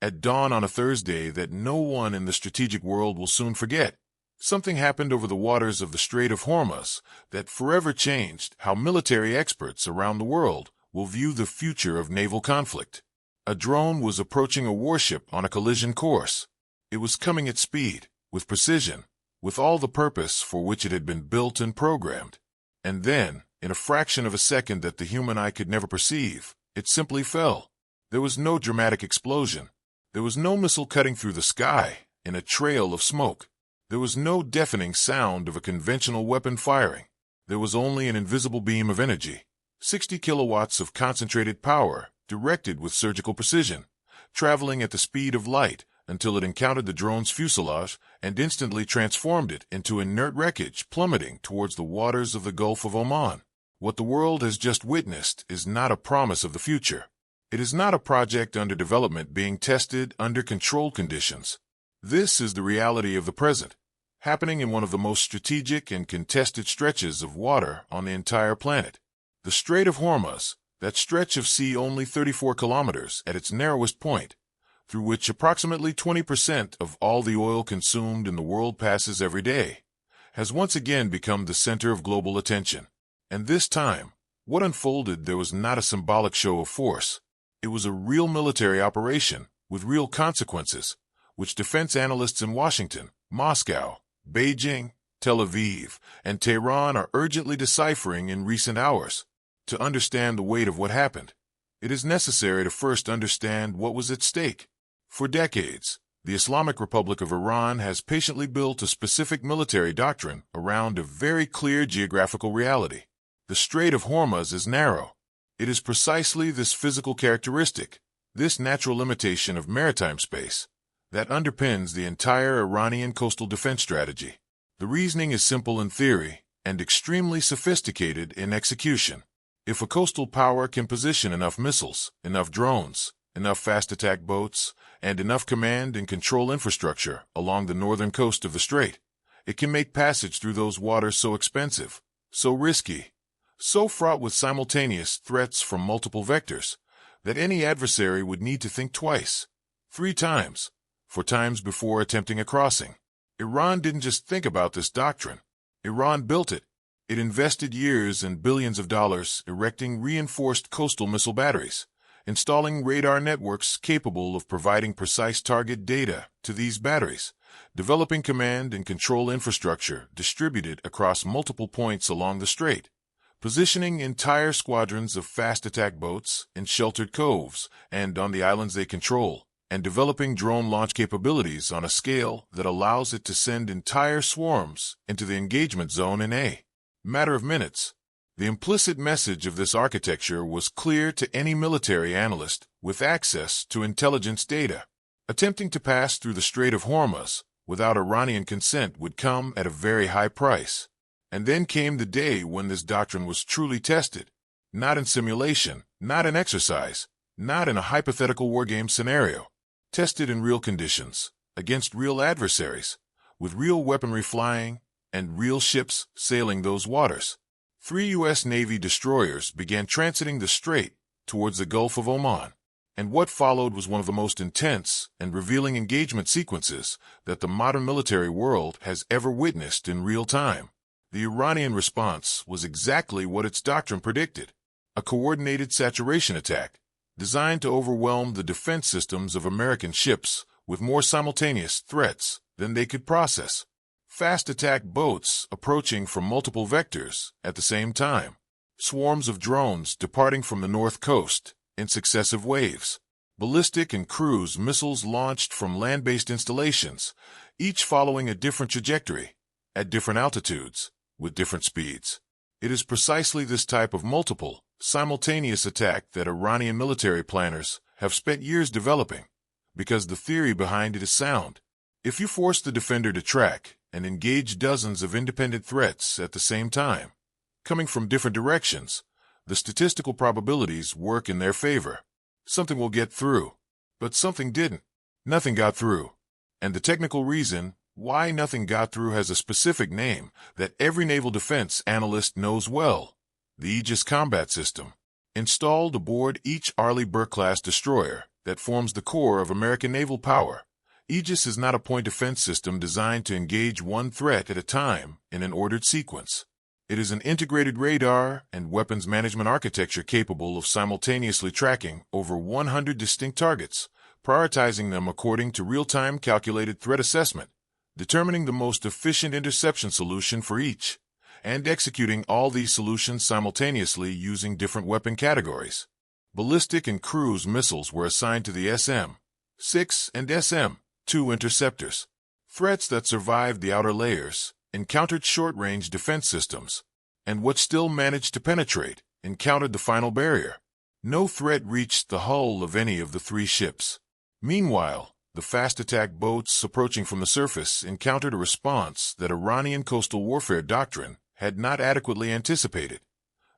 at dawn on a Thursday that no one in the strategic world will soon forget. Something happened over the waters of the Strait of Hormuz that forever changed how military experts around the world will view the future of naval conflict. A drone was approaching a warship on a collision course. It was coming at speed, with precision, with all the purpose for which it had been built and programmed. And then, in a fraction of a second that the human eye could never perceive, it simply fell. There was no dramatic explosion. There was no missile cutting through the sky in a trail of smoke. There was no deafening sound of a conventional weapon firing. There was only an invisible beam of energy, 60 kilowatts of concentrated power, directed with surgical precision, traveling at the speed of light until it encountered the drone's fuselage and instantly transformed it into inert wreckage, plummeting towards the waters of the Gulf of Oman. What the world has just witnessed is not a promise of the future. It is not a project under development being tested under controlled conditions. This is the reality of the present, happening in one of the most strategic and contested stretches of water on the entire planet. The Strait of Hormuz, that stretch of sea only 34 kilometers at its narrowest point, through which approximately 20% of all the oil consumed in the world passes every day, has once again become the center of global attention. And this time, what unfolded there was not a symbolic show of force. It was a real military operation with real consequences, which defense analysts in Washington, Moscow, Beijing, Tel Aviv, and Tehran are urgently deciphering in recent hours. To understand the weight of what happened, it is necessary to first understand what was at stake. For decades, the Islamic Republic of Iran has patiently built a specific military doctrine around a very clear geographical reality. The Strait of Hormuz is narrow. It is precisely this physical characteristic, this natural limitation of maritime space, that underpins the entire Iranian coastal defense strategy. The reasoning is simple in theory and extremely sophisticated in execution. If a coastal power can position enough missiles, enough drones, enough fast attack boats, and enough command and control infrastructure along the northern coast of the strait, it can make passage through those waters so expensive, so risky, so fraught with simultaneous threats from multiple vectors, that any adversary would need to think twice, 3 times, 4 times before attempting a crossing. Iran didn't just think about this doctrine. Iran built it. It invested years and billions of dollars erecting reinforced coastal missile batteries, installing radar networks capable of providing precise target data to these batteries, developing command and control infrastructure distributed across multiple points along the strait, positioning entire squadrons of fast attack boats in sheltered coves and on the islands they control, and developing drone launch capabilities on a scale that allows it to send entire swarms into the engagement zone in a matter of minutes. The implicit message of this architecture was clear to any military analyst with access to intelligence data. Attempting to pass through the Strait of Hormuz without Iranian consent would come at a very high price. And then came the day when this doctrine was truly tested, not in simulation, not in exercise, not in a hypothetical wargame scenario, tested in real conditions, against real adversaries, with real weaponry flying and real ships sailing those waters. 3 U.S. Navy destroyers began transiting the strait towards the Gulf of Oman, and what followed was one of the most intense and revealing engagement sequences that the modern military world has ever witnessed in real time. The Iranian response was exactly what its doctrine predicted: a coordinated saturation attack, designed to overwhelm the defense systems of American ships with more simultaneous threats than they could process. Fast attack boats approaching from multiple vectors at the same time. Swarms of drones departing from the north coast in successive waves. Ballistic and cruise missiles launched from land-based installations, each following a different trajectory, at different altitudes, with different speeds. It is precisely this type of multiple, simultaneous attack that Iranian military planners have spent years developing, because the theory behind it is sound. If you force the defender to track and engage dozens of independent threats at the same time, coming from different directions, the statistical probabilities work in their favor. Something will get through. But something didn't. Nothing got through. And the technical reason why nothing got through has a specific name that every naval defense analyst knows well: the Aegis Combat System. Installed aboard each Arleigh Burke-class destroyer, that forms the core of American naval power. Aegis is not a point defense system designed to engage one threat at a time in an ordered sequence. It is an integrated radar and weapons management architecture capable of simultaneously tracking over 100 distinct targets, prioritizing them according to real-time calculated threat assessment, determining the most efficient interception solution for each, and executing all these solutions simultaneously using different weapon categories. Ballistic and cruise missiles were assigned to the SM-6 and SM-2 interceptors. Threats that survived the outer layers encountered short-range defense systems, and what still managed to penetrate encountered the final barrier. No threat reached the hull of any of the three ships. Meanwhile, the fast attack boats approaching from the surface encountered a response that Iranian coastal warfare doctrine had not adequately anticipated.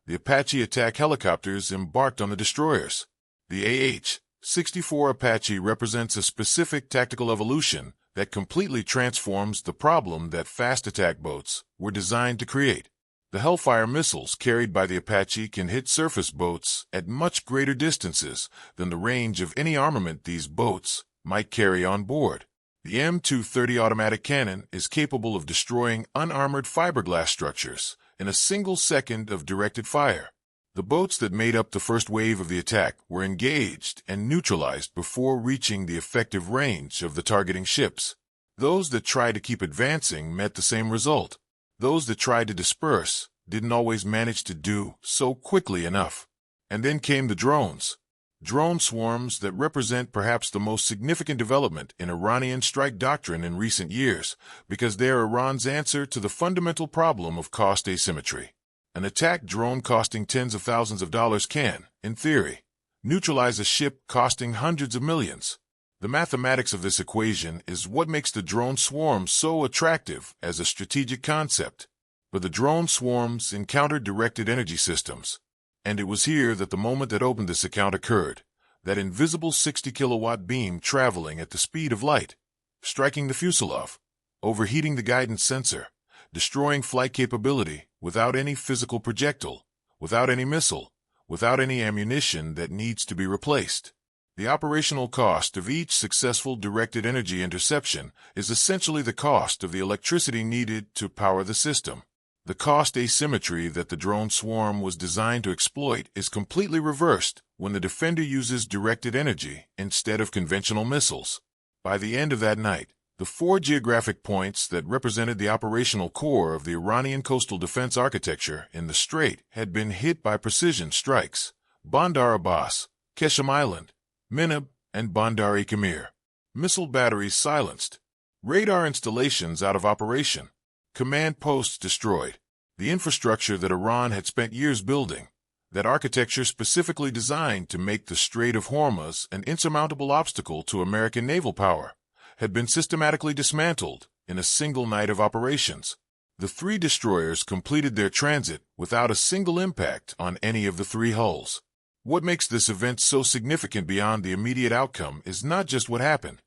The Apache attack helicopters embarked on the destroyers. The AH-64 Apache represents a specific tactical evolution that completely transforms the problem that fast attack boats were designed to create. The Hellfire missiles carried by the Apache can hit surface boats at much greater distances than the range of any armament these boats might carry on board. The M230 automatic cannon is capable of destroying unarmored fiberglass structures in a single second of directed fire. The boats that made up the first wave of the attack were engaged and neutralized before reaching the effective range of the targeting ships. Those that tried to keep advancing met the same result. Those that tried to disperse didn't always manage to do so quickly enough. And then came the drones. Drone swarms that represent perhaps the most significant development in Iranian strike doctrine in recent years, because they are Iran's answer to the fundamental problem of cost asymmetry. An attack drone costing tens of thousands of dollars can, in theory, neutralize a ship costing hundreds of millions. The mathematics of this equation is what makes the drone swarm so attractive as a strategic concept. But the drone swarms encountered directed energy systems. And it was here that the moment that opened this account occurred, that invisible 60-kilowatt beam traveling at the speed of light, striking the fuselage, overheating the guidance sensor, destroying flight capability without any physical projectile, without any missile, without any ammunition that needs to be replaced. The operational cost of each successful directed energy interception is essentially the cost of the electricity needed to power the system. The cost asymmetry that the drone swarm was designed to exploit is completely reversed when the defender uses directed energy instead of conventional missiles. By the end of that night, the 4 geographic points that represented the operational core of the Iranian coastal defense architecture in the Strait had been hit by precision strikes: Bandar Abbas, Qeshm Island, Minab, and Bandar-e Khamir. Missile batteries silenced. Radar installations out of operation. Command posts destroyed. The infrastructure that Iran had spent years building, that architecture specifically designed to make the Strait of Hormuz an insurmountable obstacle to American naval power, had been systematically dismantled in a single night of operations. The 3 destroyers completed their transit without a single impact on any of the 3 hulls. What makes this event so significant beyond the immediate outcome is not just what happened,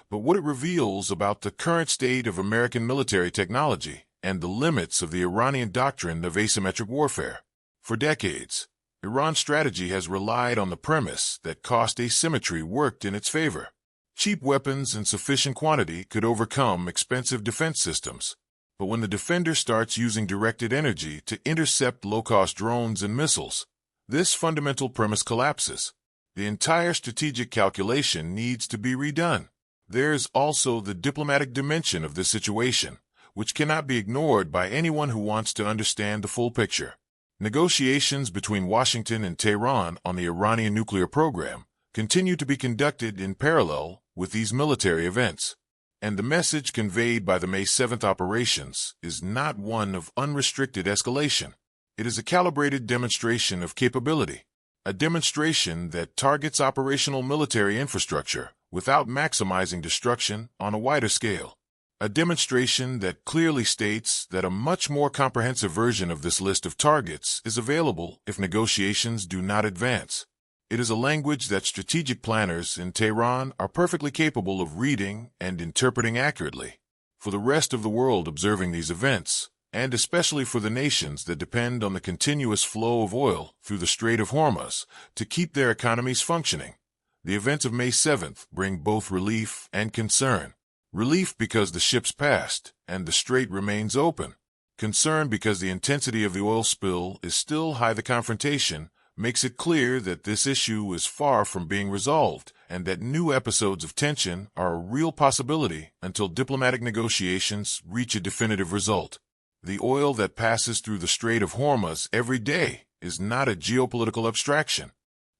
but what it reveals about the current state of American military technology and the limits of the Iranian doctrine of asymmetric warfare. For decades, Iran's strategy has relied on the premise that cost asymmetry worked in its favor. Cheap weapons in sufficient quantity could overcome expensive defense systems. But when the defender starts using directed energy to intercept low-cost drones and missiles, this fundamental premise collapses. The entire strategic calculation needs to be redone. There's also the diplomatic dimension of this situation, which cannot be ignored by anyone who wants to understand the full picture. Negotiations between Washington and Tehran on the Iranian nuclear program continue to be conducted in parallel with these military events. And the message conveyed by the May 7th operations is not one of unrestricted escalation. It is a calibrated demonstration of capability, a demonstration that targets operational military infrastructure without maximizing destruction on a wider scale. A demonstration that clearly states that a much more comprehensive version of this list of targets is available if negotiations do not advance. It is a language that strategic planners in Tehran are perfectly capable of reading and interpreting accurately. For the rest of the world observing these events, and especially for the nations that depend on the continuous flow of oil through the Strait of Hormuz to keep their economies functioning, The events of May 7th bring both relief and concern. Relief because the ships passed and the strait remains open. Concern because the intensity of the oil spill is still high. The confrontation makes it clear that this issue is far from being resolved and that new episodes of tension are a real possibility until diplomatic negotiations reach a definitive result. The oil that passes through the Strait of Hormuz every day is not a geopolitical abstraction.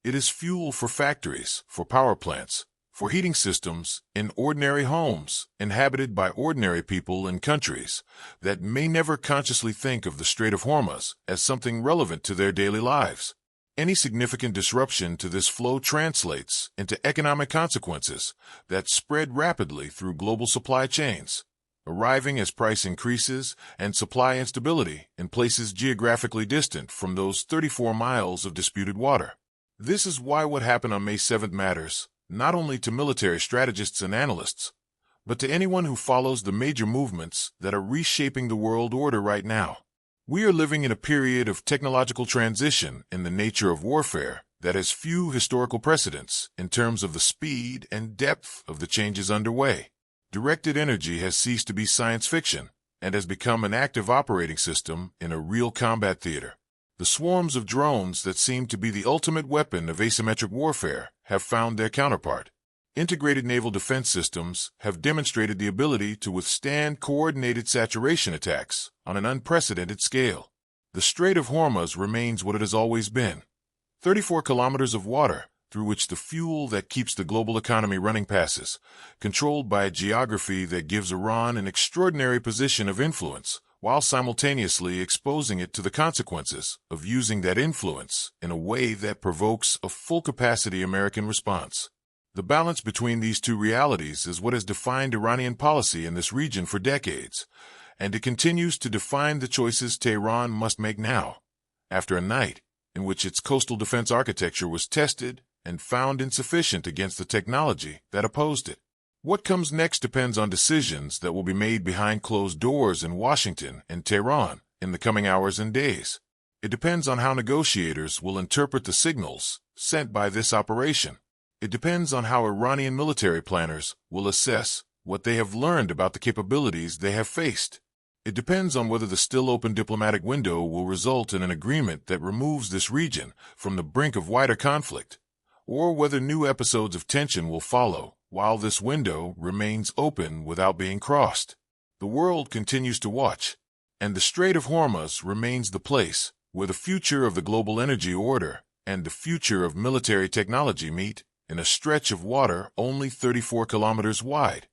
It is fuel for factories, for power plants, for heating systems in ordinary homes inhabited by ordinary people in countries that may never consciously think of the Strait of Hormuz as something relevant to their daily lives. Any significant disruption to this flow translates into economic consequences that spread rapidly through global supply chains, arriving as price increases and supply instability in places geographically distant from those 34 miles of disputed water. This is why what happened on May 7th matters, not only to military strategists and analysts, but to anyone who follows the major movements that are reshaping the world order right now. We are living in a period of technological transition in the nature of warfare that has few historical precedents in terms of the speed and depth of the changes underway. Directed energy has ceased to be science fiction and has become an active operating system in a real combat theater. The swarms of drones that seem to be the ultimate weapon of asymmetric warfare have found their counterpart. Integrated naval defense systems have demonstrated the ability to withstand coordinated saturation attacks on an unprecedented scale. The Strait of Hormuz remains what it has always been: 34 kilometers of water through which the fuel that keeps the global economy running passes, controlled by a geography that gives Iran an extraordinary position of influence, while simultaneously exposing it to the consequences of using that influence in a way that provokes a full-capacity American response. The balance between these two realities is what has defined Iranian policy in this region for decades, and it continues to define the choices Tehran must make now, after a night in which its coastal defense architecture was tested and found insufficient against the technology that opposed it. What comes next depends on decisions that will be made behind closed doors in Washington and Tehran in the coming hours and days. It depends on how negotiators will interpret the signals sent by this operation. It depends on how Iranian military planners will assess what they have learned about the capabilities they have faced. It depends on whether the still open diplomatic window will result in an agreement that removes this region from the brink of wider conflict, or whether new episodes of tension will follow while this window remains open without being crossed. The world continues to watch, and the Strait of Hormuz remains the place where the future of the global energy order and the future of military technology meet, in a stretch of water only 34 kilometers wide.